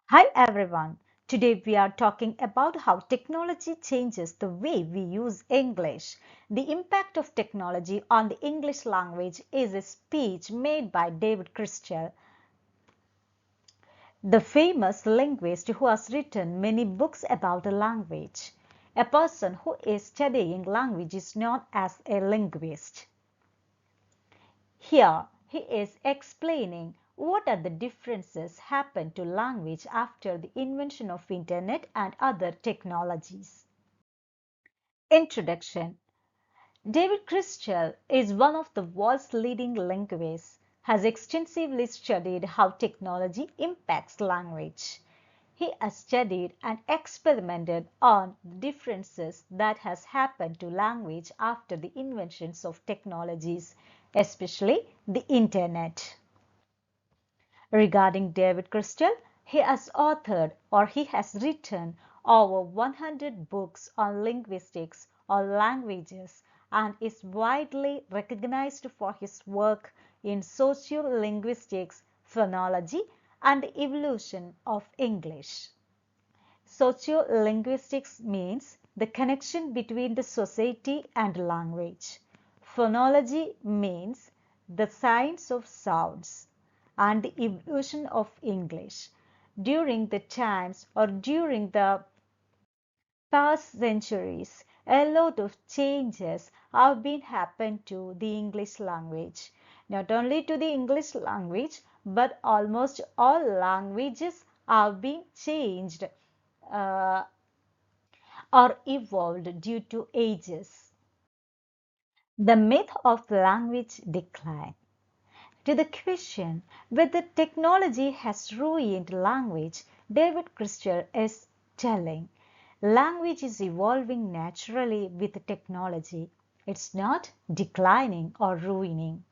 Hi everyone. Today we are talking about how technology changes the way we use English. The impact of technology on the English language is a speech made by David Crystal, the famous linguist who has written many books about the language. A person who is studying language is known as a linguist. Here, he is explaining what are the differences happen to language after the invention of internet and other technologies. Introduction. David Crystal is one of the world's leading linguists, has extensively studied how technology impacts language. He has studied and experimented on the differences that has happened to language after the inventions of technologies, especially the internet. Regarding David Crystal, he has authored or he has written over 100 books on linguistics or languages and is widely recognized for his work in sociolinguistics, phonology, and the evolution of English. Sociolinguistics means the connection between the society and language. Phonology means the science of sounds and the evolution of English. During the times or during the past centuries, a lot of changes have been happened to the English language. Not only to the English language, but almost all languages have been changed uh, or evolved due to ages. The myth of language decline. To the question whether technology has ruined language, David Crystal is telling language is evolving naturally with technology. It's not declining or ruining.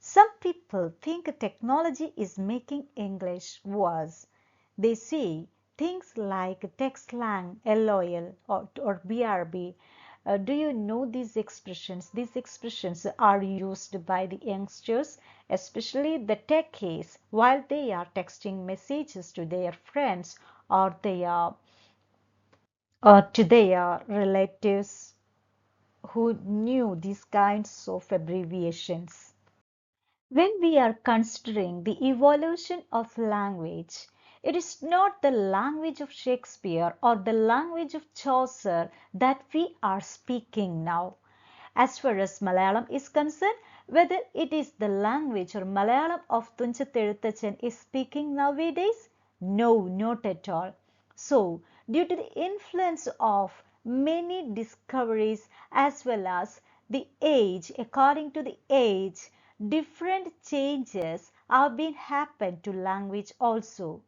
Some people think technology is making English worse. They say things like text slang, LOL, or BRB. Do you know these expressions? These expressions are used by the youngsters, especially the techies, while they are texting messages to their friends or to their relatives who knew these kinds of abbreviations. When we are considering the evolution of language, it is not the language of Shakespeare or the language of Chaucer that we are speaking now. As far as Malayalam is concerned, whether it is the language or Malayalam of Tunchatezhuthasan is speaking nowadays, no, not at all. So, due to the influence of many discoveries as well as the age, according to the age, different changes have been happened to language also.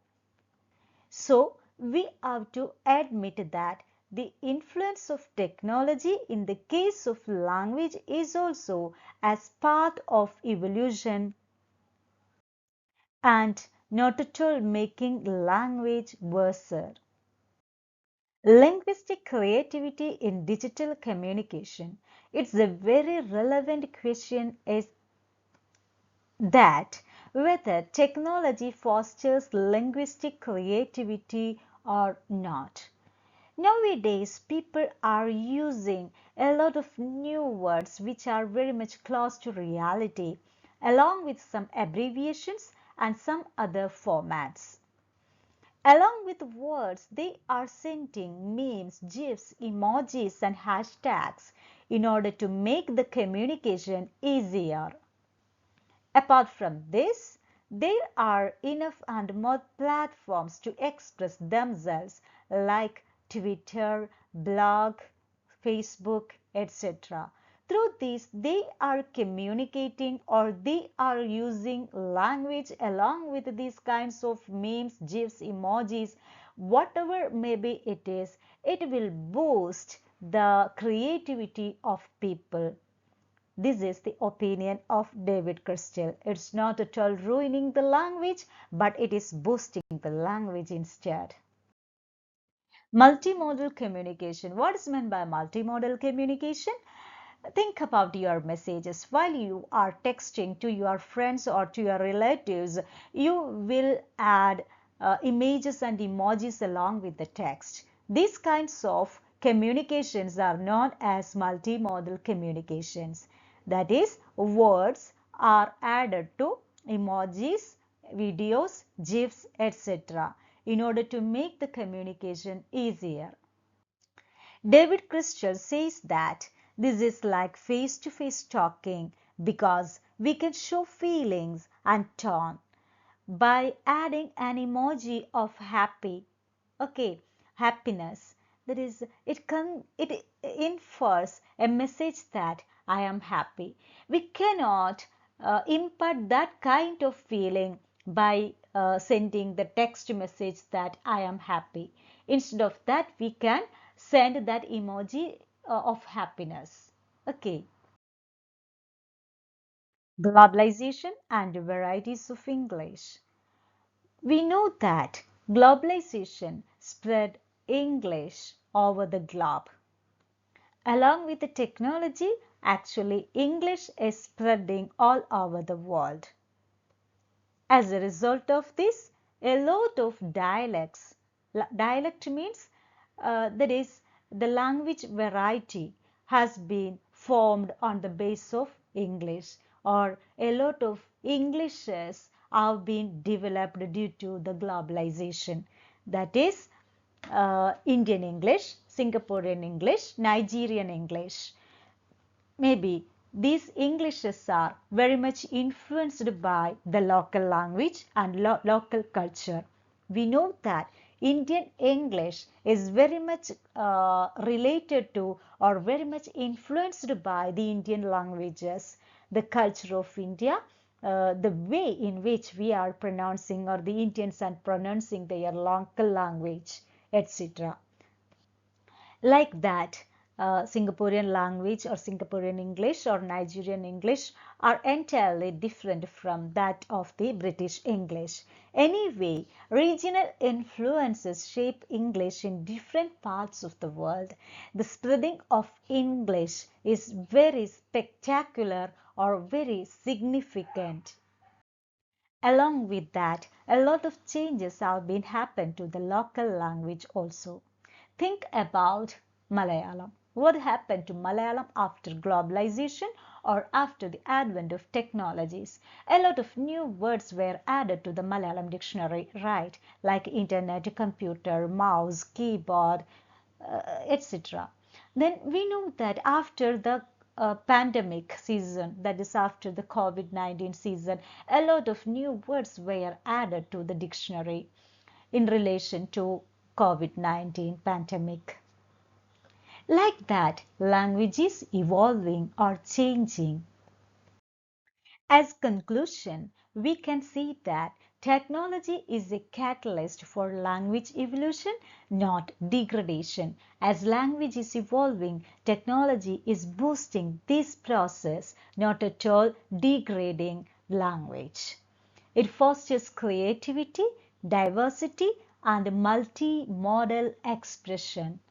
So we have to admit that the influence of technology in the case of language is also as part of evolution and not at all making language worse. Linguistic creativity in digital communication. It's a very relevant question is that whether technology fosters linguistic creativity or not. Nowadays, people are using a lot of new words which are very much close to reality, along with some abbreviations and some other formats. Along with words, they are sending memes, GIFs, emojis, and hashtags in order to make the communication easier. Apart from this, there are enough and more platforms to express themselves like Twitter, blog, Facebook, etc. Through these, they are communicating or they are using language along with these kinds of memes, GIFs, emojis, whatever maybe it will boost the creativity of people. This is the opinion of David Crystal. It's not at all ruining the language, but it is boosting the language instead. Multimodal communication. What is meant by multimodal communication? Think about your messages. While you are texting to your friends or to your relatives, you will add images and emojis along with the text. These kinds of communications are known as multimodal communications. That is, words are added to emojis, videos, GIFs, etc. in order to make the communication easier. David Crystal says that this is like face-to-face talking because we can show feelings and tone by adding an emoji of happiness. That is, it infers a message that I am happy. We cannot impart that kind of feeling by sending the text message that I am happy. Instead of that, we can send that emoji of happiness. Okay. Globalization and varieties of English. We know that globalization spread English over the globe. Along with the technology, actually English is spreading all over the world. As a result of this, a lot of dialect means that is the language variety has been formed on the base of English, or a lot of Englishes have been developed due to the globalization. That is Indian English, Singaporean English, Nigerian English. Maybe these Englishes are very much influenced by the local language and local culture. We know that Indian English is very much related to or very much influenced by the Indian languages, the culture of India, the way in which we are pronouncing or the Indians are pronouncing their local language, etc. Like that, Singaporean language or Singaporean English or Nigerian English are entirely different from that of the British English. Anyway, regional influences shape English in different parts of the world. The spreading of English is very spectacular or very significant. Along with that, a lot of changes have been happened to the local language also. Think about Malayalam. What happened to Malayalam after globalization or after the advent of technologies? A lot of new words were added to the Malayalam dictionary, right? Like internet, computer, mouse, keyboard, etc. Then we know that after the pandemic season, that is after the COVID-19 season, a lot of new words were added to the dictionary in relation to COVID-19 pandemic. Like that, language is evolving or changing. As conclusion, we can see that technology is a catalyst for language evolution, not degradation. As language is evolving, technology is boosting this process, not at all degrading language. It fosters creativity, diversity, and multimodal expression.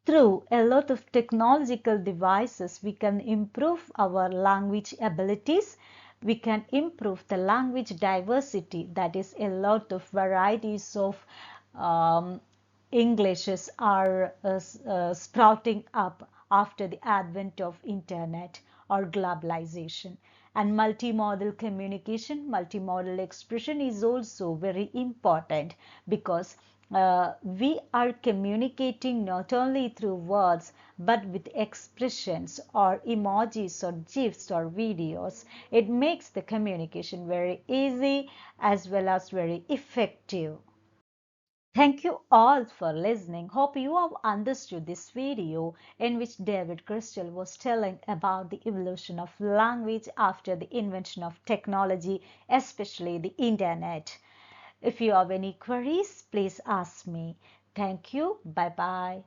Through a lot of technological devices, we can improve our language abilities. We can improve the language diversity. That is, a lot of varieties of Englishes are sprouting up after the advent of internet or globalization. And multimodal communication, multimodal expression is also very important because we are communicating not only through words but with expressions or emojis or GIFs or videos. It makes the communication very easy as well as very effective. Thank you all for listening. Hope you have understood this video in which David Crystal was telling about the evolution of language after the invention of technology, especially the internet. If you have any queries, please ask me. Thank you. Bye bye.